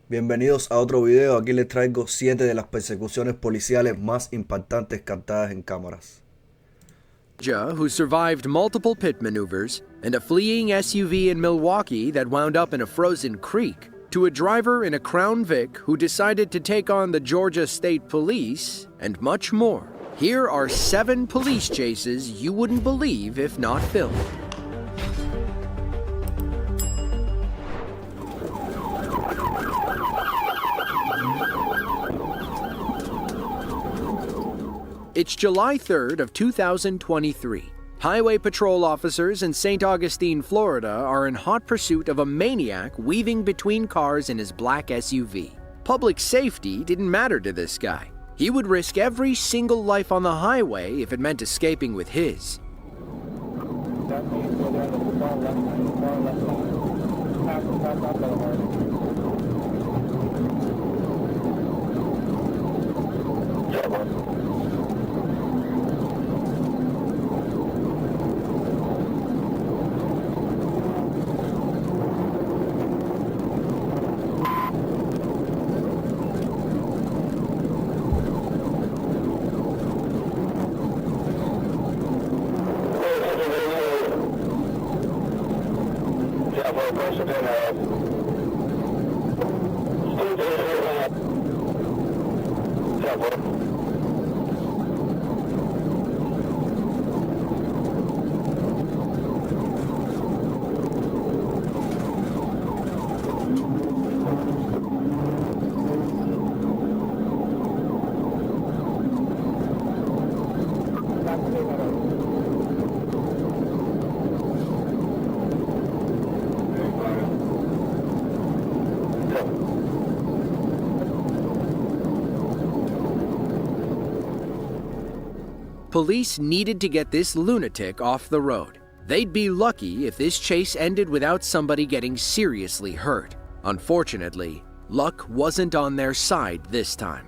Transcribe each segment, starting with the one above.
Bienvenidos a otro video. Aquí les traigo 7 de las persecuciones policiales más impactantes captadas en cámaras. Who survived multiple pit maneuvers, and a fleeing SUV in Milwaukee that wound up in a frozen creek, to a driver in a Crown Vic who decided to take on the Georgia State Police, and much more. Here are 7 police chases you wouldn't believe if not filmed. It's July 3rd of 2023. Highway patrol officers in St. Augustine, Florida are in hot pursuit of a maniac weaving between cars in his black SUV. Public safety didn't matter to this guy. He would risk every single life on the highway if it meant escaping with his. Police needed to get this lunatic off the road. They'd be lucky if this chase ended without somebody getting seriously hurt. Unfortunately, luck wasn't on their side this time.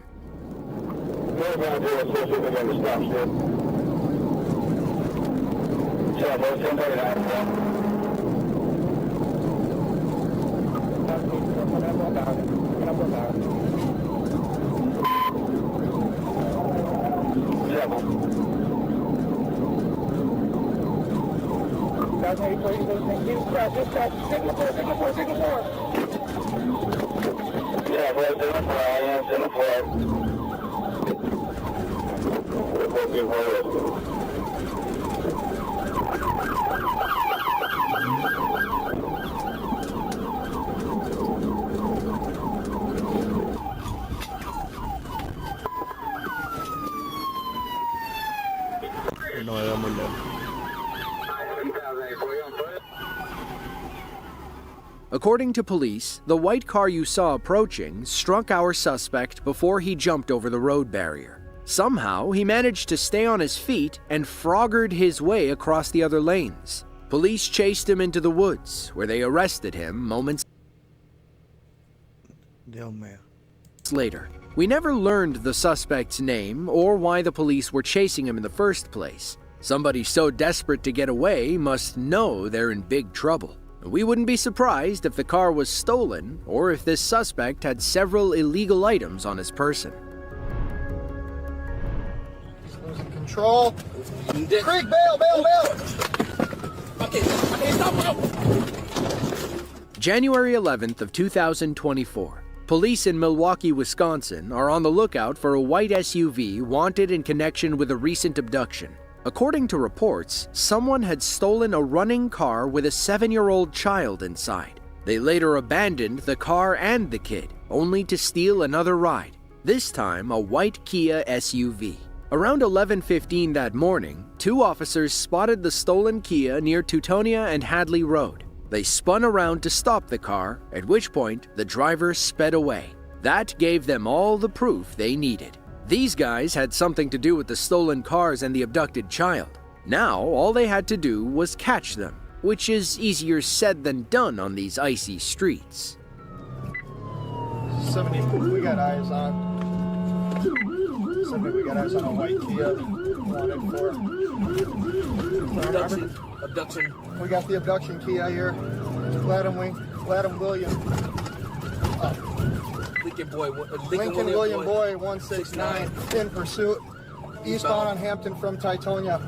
No me veo muy lejos. According to police, the white car you saw approaching struck our suspect before he jumped over the road barrier. Somehow, he managed to stay on his feet and froggered his way across the other lanes. Police chased him into the woods, where they arrested him moments Dios mío. later. We never learned the suspect's name or why the police were chasing him in the first place. Somebody so desperate to get away must know they're in big trouble. We wouldn't be surprised if the car was stolen or if this suspect had several illegal items on his person. Losing control. Creek, bail! Okay, stop. January 11th of 2024. Police in Milwaukee, Wisconsin are on the lookout for a white SUV wanted in connection with a recent abduction. According to reports, someone had stolen a running car with a 7-year-old child inside. They later abandoned the car and the kid, only to steal another ride, this time a white Kia SUV. Around 11:15 that morning, 2 officers spotted the stolen Kia near Teutonia and Hadley Road. They spun around to stop the car, at which point the driver sped away. That gave them all the proof they needed. These guys had something to do with the stolen cars and the abducted child. Now, all they had to do was catch them, which is easier said than done on these icy streets. 70, we got eyes on. 70, we got eyes on a white Kia. Wanted for Abduction. We got the abduction Kia here. Gladden William. Lincoln William Boy 169 in pursuit, eastbound on Hampton from Titonia.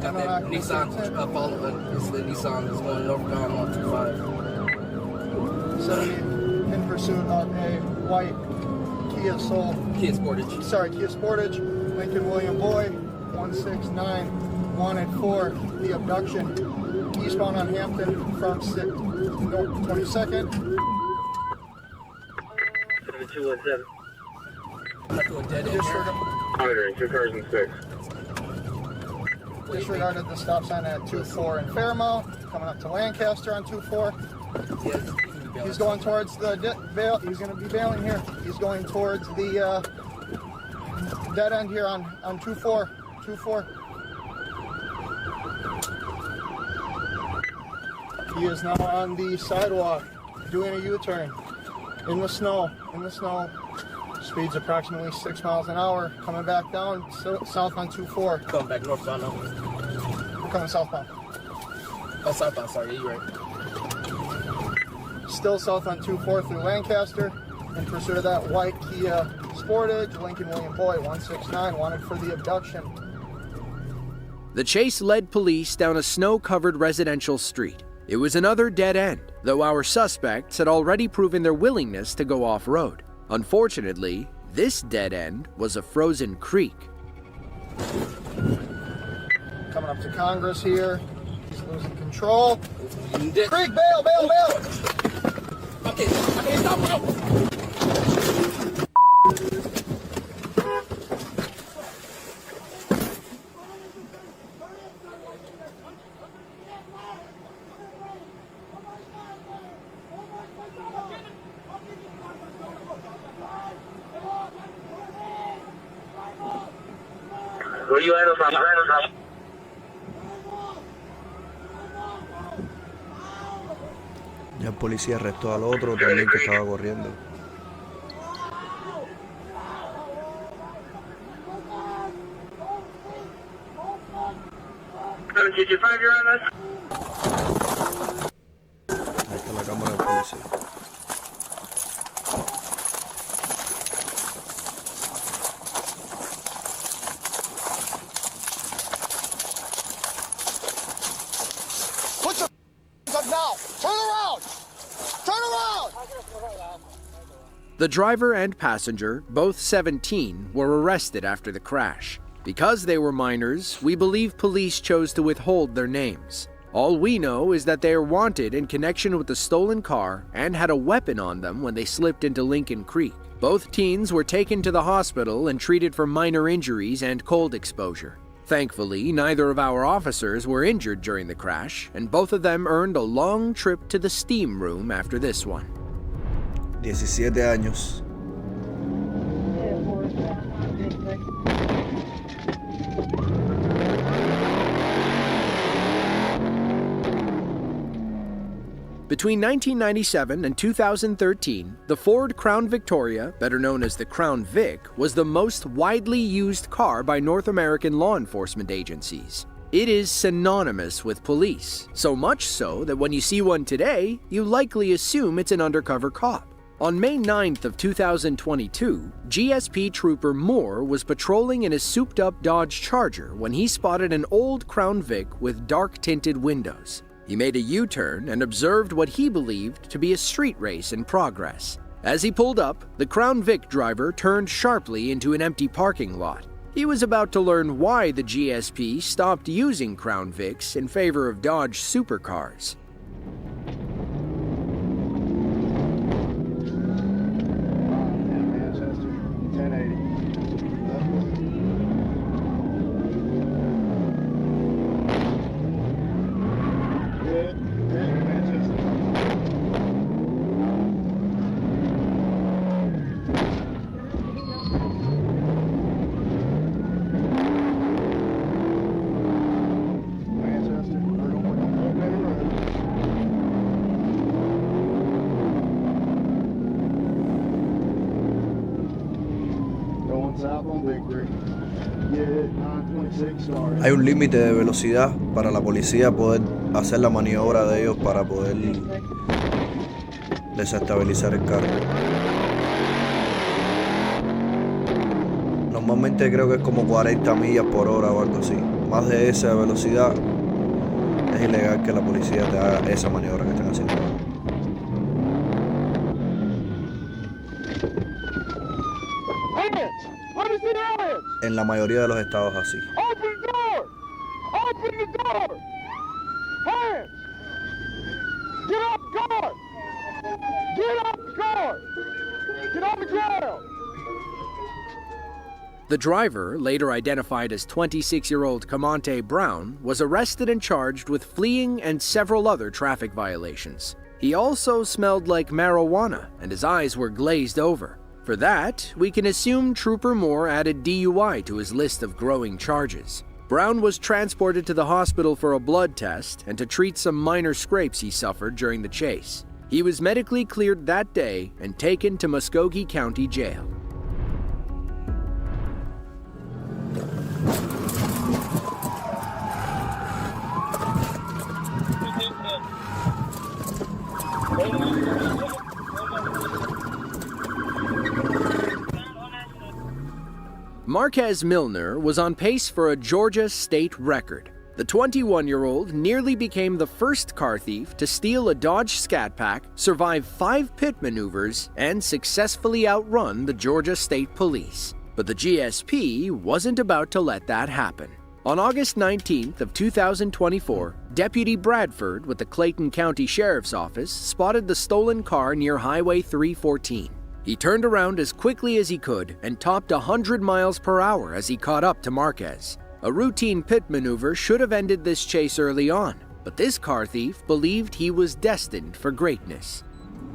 Got that Nissan following. It's the Nissan that's going northbound on 25. 70 in pursuit of a white Kia Soul. Kia Sportage. Sorry, Kia Sportage. Lincoln William Boy 169 wanted for the abduction. Eastbound on Hampton from 22nd. 7217. Not to a dead end here. Monitoring, 2 cars and 6. Disregarded the stop sign at 24 in Fairmount. Coming up to Lancaster on 24. Yes, He's going towards the bail. He's going to be bailing here. He's going towards the dead end here on 24. 24. He is now on the sidewalk doing a U-turn in the snow. Speeds approximately 6 miles an hour. Coming back down south on 24. Coming back northbound now. We're coming southbound. Oh, southbound, sorry, you're right. Still south on 24 through Lancaster. In pursuit of that white Kia Sportage, Lincoln William Boy 169 wanted for the abduction. The chase led police down a snow-covered residential street. It was another dead end, though our suspects had already proven their willingness to go off-road. Unfortunately, this dead end was a frozen creek. Coming up to Congress here. He's losing control. Creek, Creek, bail, bail, bail! Okay, stop, bro! Where you at? Ya el policía arrestó al otro también que estaba corriendo. Ahí está la cámara del policía. Put your up now! Turn around! Turn around! The driver and passenger, both 17, were arrested after the crash. Because they were minors, we believe police chose to withhold their names. All we know is that they are wanted in connection with the stolen car and had a weapon on them when they slipped into Lincoln Creek. Both teens were taken to the hospital and treated for minor injuries and cold exposure. Thankfully, neither of our officers were injured during the crash, and both of them earned a long trip to the steam room after this one. 17 años. Between 1997 and 2013, the Ford Crown Victoria, better known as the Crown Vic, was the most widely used car by North American law enforcement agencies. It is synonymous with police, so much so that when you see one today, you likely assume it's an undercover cop. On May 9th of 2022, GSP Trooper Moore was patrolling in his souped-up Dodge Charger when he spotted an old Crown Vic with dark-tinted windows. He made a U-turn and observed what he believed to be a street race in progress. As he pulled up, the Crown Vic driver turned sharply into an empty parking lot. He was about to learn why the GSP stopped using Crown Vics in favor of Dodge supercars. Manchester, 1080. Hay un límite de velocidad para la policía poder hacer la maniobra de ellos para poder desestabilizar el carro. Normalmente creo que es como 40 millas por hora o algo así. Más de esa velocidad es ilegal que la policía te haga esa maniobra que están haciendo. En la mayoría de los estados así. Open the door! Open the door! Hands! Get off the car! Get off the car! Get on the ground! The driver, later identified as 26-year-old Camonte Brown, was arrested and charged with fleeing and several other traffic violations. He also smelled like marijuana, and his eyes were glazed over. For that, we can assume Trooper Moore added DUI to his list of growing charges. Brown was transported to the hospital for a blood test and to treat some minor scrapes he suffered during the chase. He was medically cleared that day and taken to Muskogee County Jail. Marquez Milner was on pace for a Georgia state record. The 21-year-old nearly became the first car thief to steal a Dodge Scat Pack, survive 5 pit maneuvers, and successfully outrun the Georgia State Police. But the GSP wasn't about to let that happen. On August 19th of 2024, Deputy Bradford with the Clayton County Sheriff's Office spotted the stolen car near Highway 314. He turned around as quickly as he could and topped 100 miles per hour as he caught up to Marquez. A routine pit maneuver should have ended this chase early on, but this car thief believed he was destined for greatness.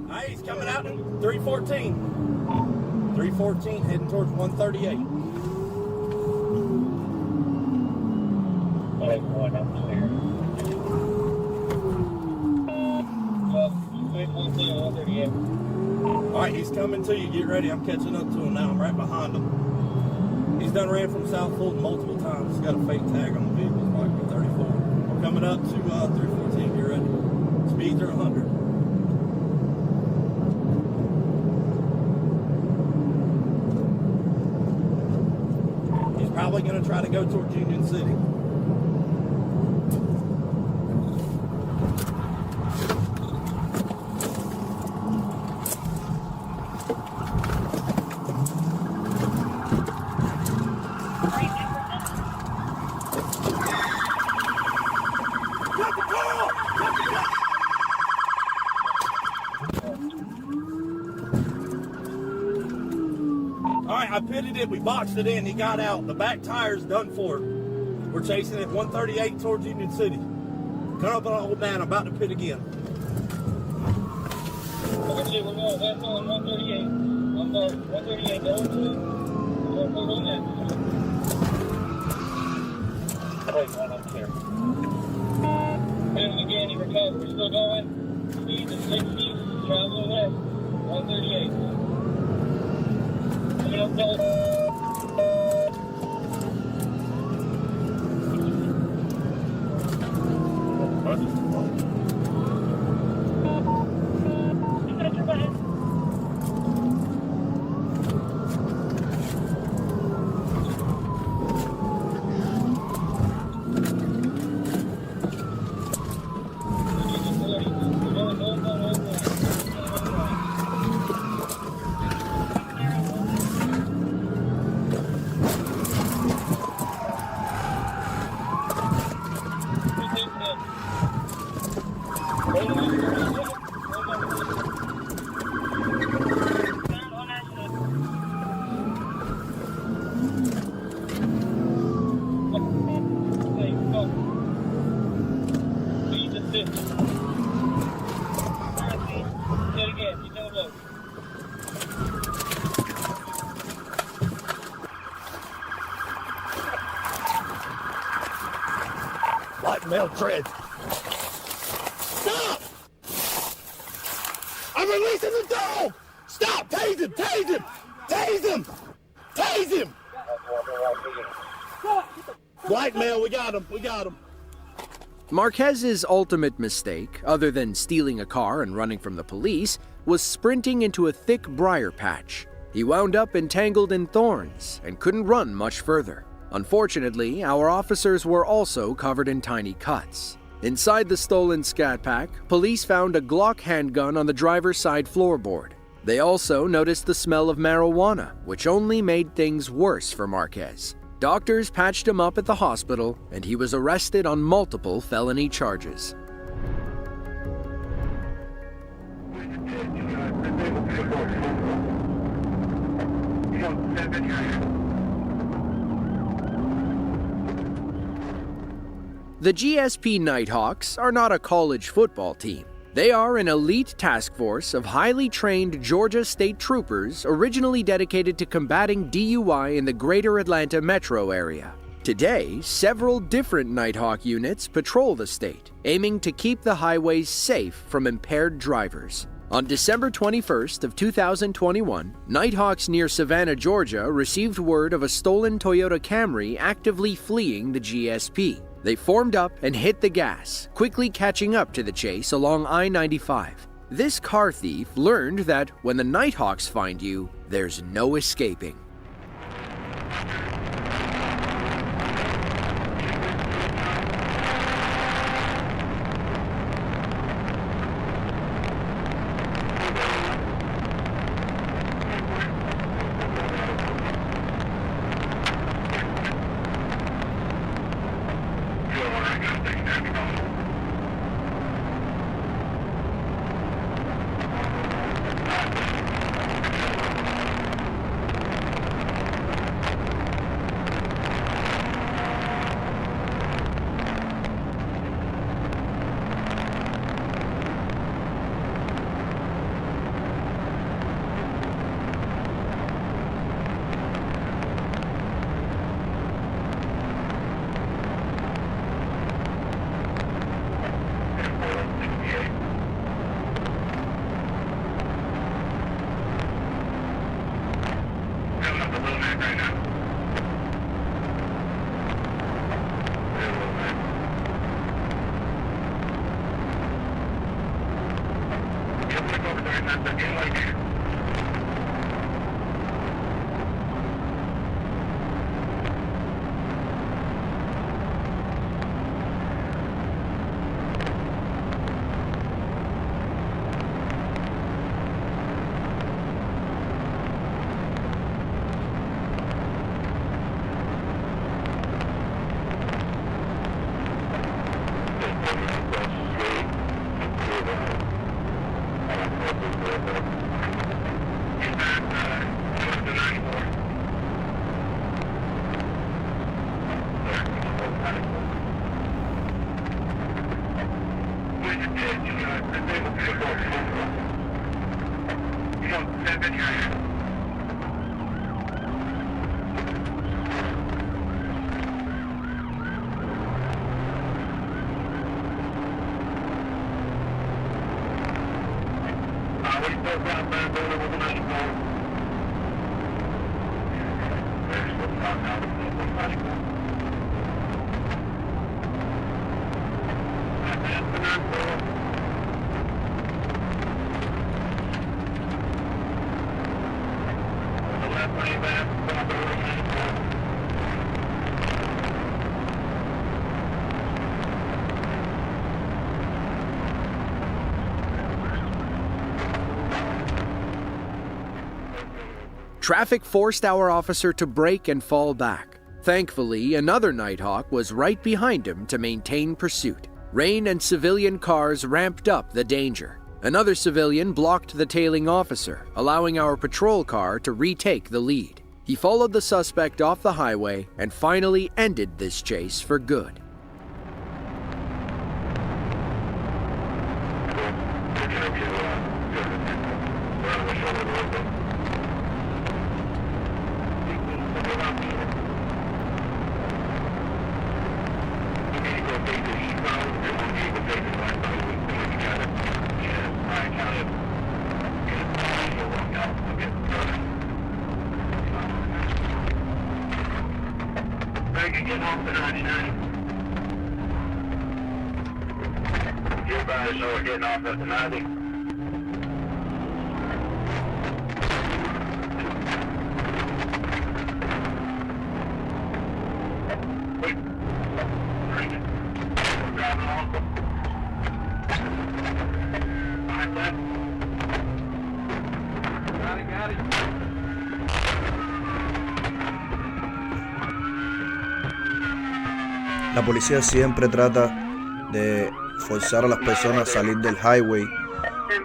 Hey, he's coming out in 314. 314 heading towards 138. All right, he's coming to you. Get ready. I'm catching up to him now. I'm right behind him. He's done ran from South Fulton multiple times. He's got a fake tag on the vehicle. It's like 34. We're coming up to 314. Get ready. Speeds are 100. He's probably going to try to go towards Union City. I pitted it, we boxed it in, he got out. The back tire's done for. We're chasing it 138 towards Union City. Come up on old man, I'm about to pit again. Okay, we're going west on 138. I'm going 138 going to that. Wait, one up here. Hit him again, he recovered. We're still going. Speed to 60, travel west, 138. Male treads. Stop! I'm releasing the dog! Stop! Tase him! Tase him! Tase him! Tase him! Black male, we got him. We got him. Marquez's ultimate mistake, other than stealing a car and running from the police, was sprinting into a thick briar patch. He wound up entangled in thorns and couldn't run much further. Unfortunately, our officers were also covered in tiny cuts. Inside the stolen Scat Pack, police found a Glock handgun on the driver's side floorboard. They also noticed the smell of marijuana, which only made things worse for Marquez. Doctors patched him up at the hospital, and he was arrested on multiple felony charges. The GSP Nighthawks are not a college football team. They are an elite task force of highly trained Georgia State Troopers originally dedicated to combating DUI in the greater Atlanta metro area. Today, several different Nighthawk units patrol the state, aiming to keep the highways safe from impaired drivers. On December 21st of 2021, Nighthawks near Savannah, Georgia received word of a stolen Toyota Camry actively fleeing the GSP. They formed up and hit the gas, quickly catching up to the chase along I-95. This car thief learned that when the Nighthawks find you, there's no escaping. Traffic forced our officer to brake and fall back. Thankfully, another Nighthawk was right behind him to maintain pursuit. Rain and civilian cars ramped up the danger. Another civilian blocked the tailing officer, allowing our patrol car to retake the lead. He followed the suspect off the highway and finally ended this chase for good. Getting off at the 90. La policía siempre trata de forzar a las personas a salir del highway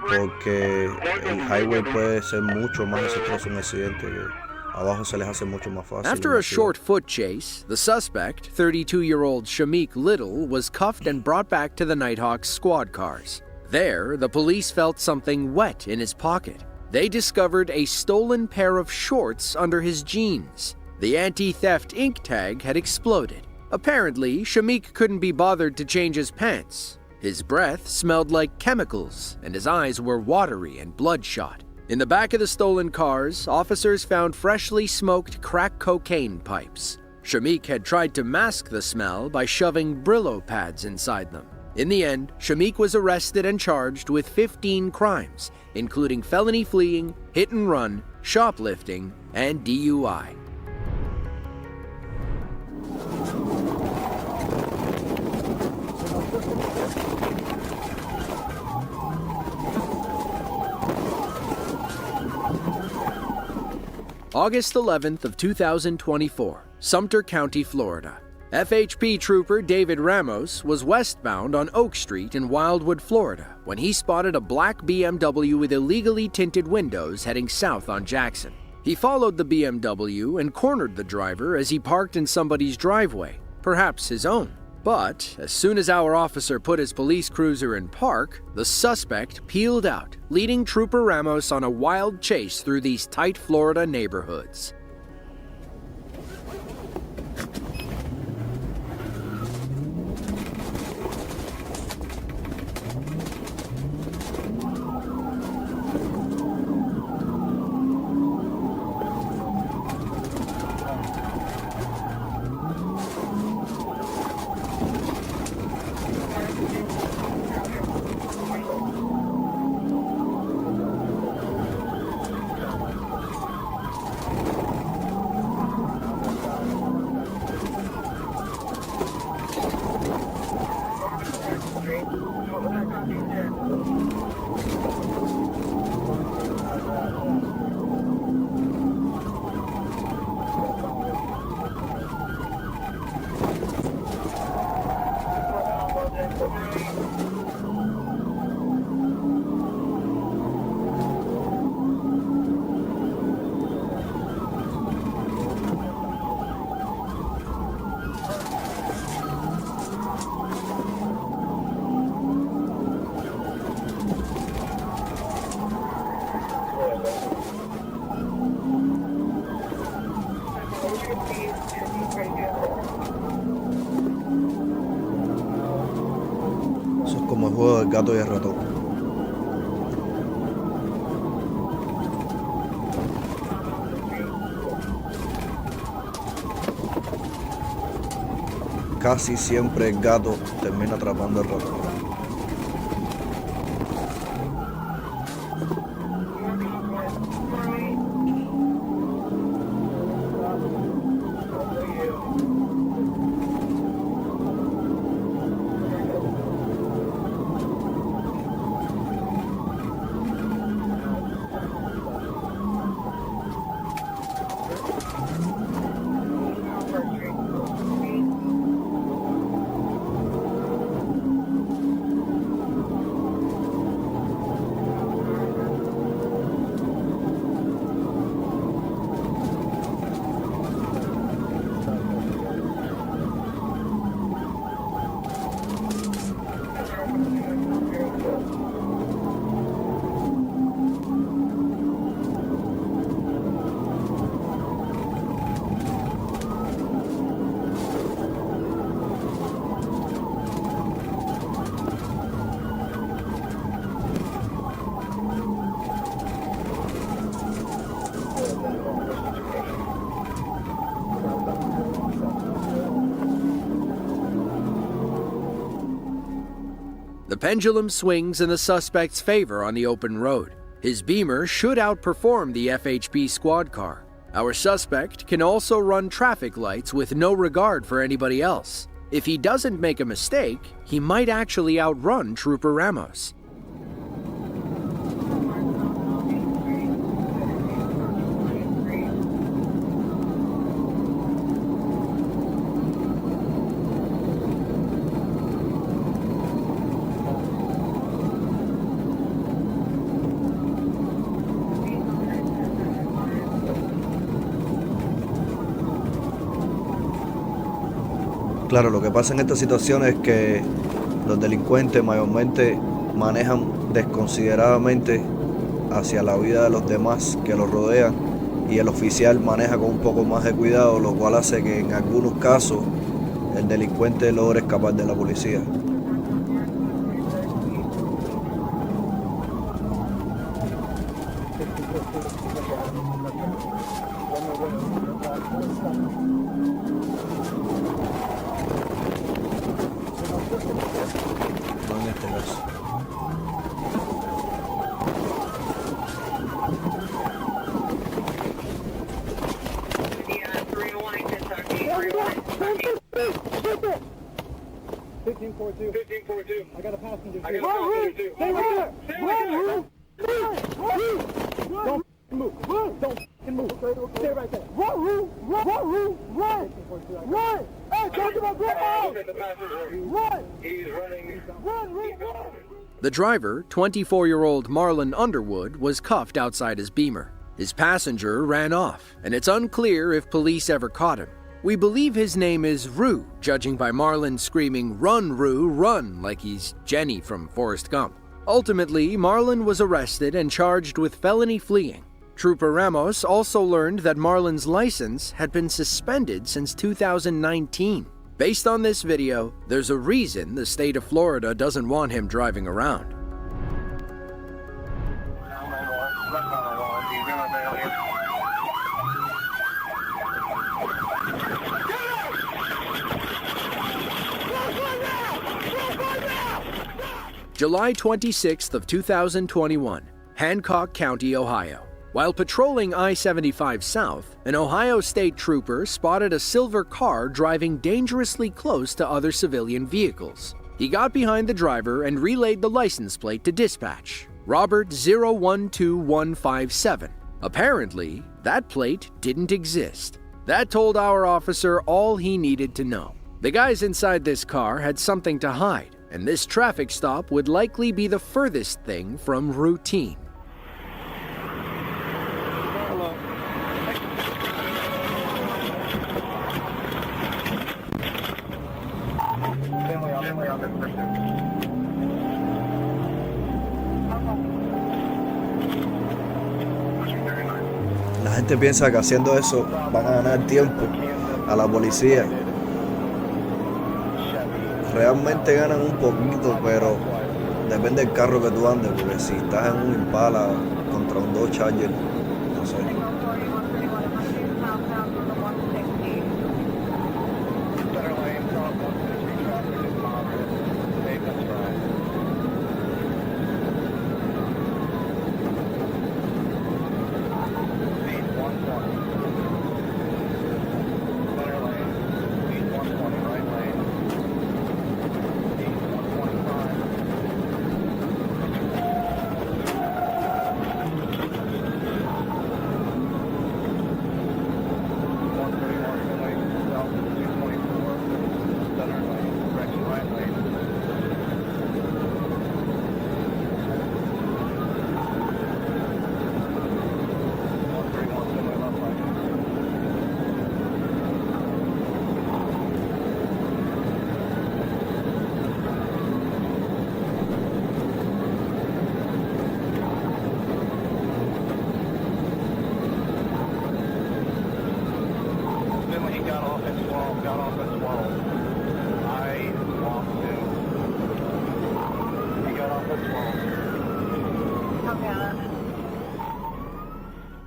porque el highway puede ser mucho más desastroso un accidente, que abajo se les hace mucho más fácil. After a short foot chase, the suspect, 32-year-old Shamik Little, was cuffed and brought back to the Nighthawks squad cars. There, the police felt something wet in his pocket. They discovered a stolen pair of shorts under his jeans. The anti-theft ink tag had exploded. Apparently, Shamik couldn't be bothered to change his pants. His breath smelled like chemicals, and his eyes were watery and bloodshot. In the back of the stolen cars, officers found freshly smoked crack cocaine pipes. Shamik had tried to mask the smell by shoving Brillo pads inside them. In the end, Shamik was arrested and charged with 15 crimes, including felony fleeing, hit and run, shoplifting, and DUI. August 11th of 2024, Sumter County, Florida. FHP trooper David Ramos was westbound on Oak Street in Wildwood, Florida, when he spotted a black BMW with illegally tinted windows heading south on Jackson. He followed the BMW and cornered the driver as he parked in somebody's driveway, perhaps his own. But as soon as our officer put his police cruiser in park, the suspect peeled out, leading Trooper Ramos on a wild chase through these tight Florida neighborhoods. Eso es como el juego del gato y el ratón. Casi siempre el gato termina atrapando al ratón. The pendulum swings in the suspect's favor on the open road. His Beamer should outperform the FHP squad car. Our suspect can also run traffic lights with no regard for anybody else. If he doesn't make a mistake, he might actually outrun Trooper Ramos. Claro, lo que pasa en estas situaciones es que los delincuentes mayormente manejan desconsideradamente hacia la vida de los demás que los rodean, y el oficial maneja con un poco más de cuidado, lo cual hace que en algunos casos el delincuente logre escapar de la policía. No en este caso. Yeah, 301 Kentucky, 301 Kentucky. 1542. 1542. I got a passenger. I got a passenger too. Stay right there. Stay right there. Don't move. Don't move. Stay right there. Run. Run. Hey, talk about grandma. Run. He's running. Run. The driver, 24-year-old Marlon Underwood, was cuffed outside his Beamer. His passenger ran off, and it's unclear if police ever caught him. We believe his name is Rue, judging by Marlon screaming, "Run, Rue, run," like he's Jenny from Forrest Gump. Ultimately, Marlon was arrested and charged with felony fleeing. Trooper Ramos also learned that Marlon's license had been suspended since 2019. Based on this video, there's a reason the state of Florida doesn't want him driving around. July 26th of 2021, Hancock County, Ohio. While patrolling I-75 South, an Ohio State trooper spotted a silver car driving dangerously close to other civilian vehicles. He got behind the driver and relayed the license plate to dispatch, Robert 012157. Apparently, that plate didn't exist. That told our officer all he needed to know. The guys inside this car had something to hide, and this traffic stop would likely be the furthest thing from routine. La gente piensa que haciendo eso van a ganar tiempo a la policía. Realmente ganan un poquito, pero depende del carro que tú andes, porque si estás en un Impala contra un Dodge Charger, no sé.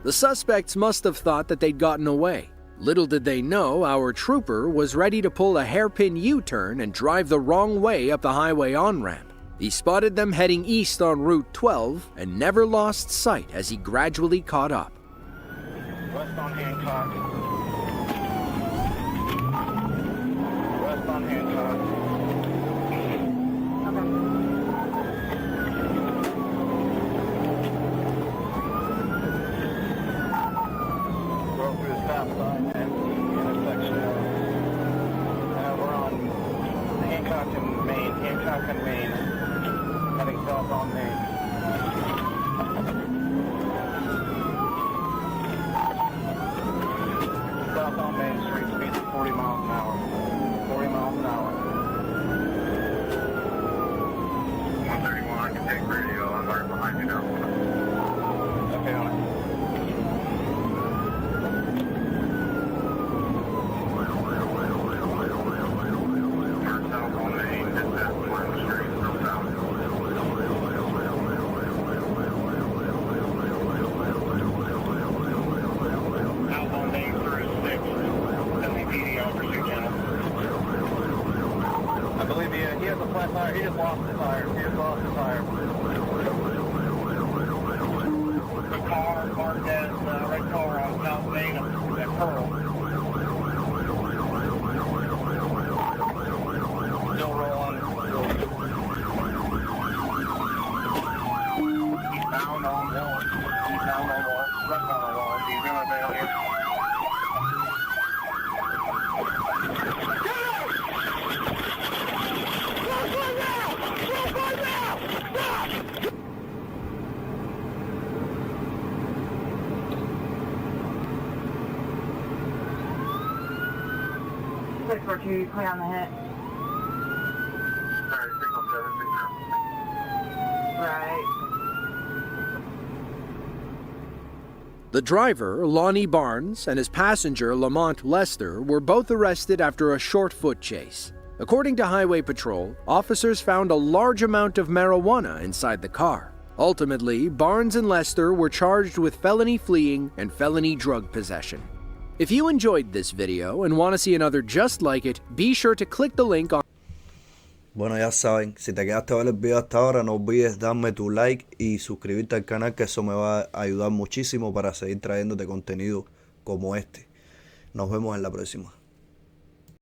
The suspects must have thought that they'd gotten away. Little did they know our trooper was ready to pull a hairpin U-turn and drive the wrong way up the highway on-ramp. He spotted them heading east on Route 12 and never lost sight as he gradually caught up. West on Hancock. West on Hancock. Go through the stop sign at the intersection. We're on Hancock and Main. Hancock and Main. Heading south on Main. South on Main Street, speeds 40 miles an hour. 40 miles an flat tire. He just lost the tire. He just lost the tire. The car marked as red car on South Main at Pearl. Still rolling. He's bound on wall. He's bound on wall. Left on the wall. He's gonna bail here. You clear on the hit. Alright, signal 760. Right. The driver, Lonnie Barnes, and his passenger, Lamont Lester, were both arrested after a short foot chase. According to Highway Patrol, officers found a large amount of marijuana inside the car. Ultimately, Barnes and Lester were charged with felony fleeing and felony drug possession. If you enjoyed this video and want to see another just like it, be sure to click the link on. Bueno, ya saben, si te quedaste a ver el video hasta ahora, no olvides darme tu like y suscribirte al canal, que eso me va a ayudar muchísimo para seguir trayéndote contenido como este. Nos vemos en la próxima.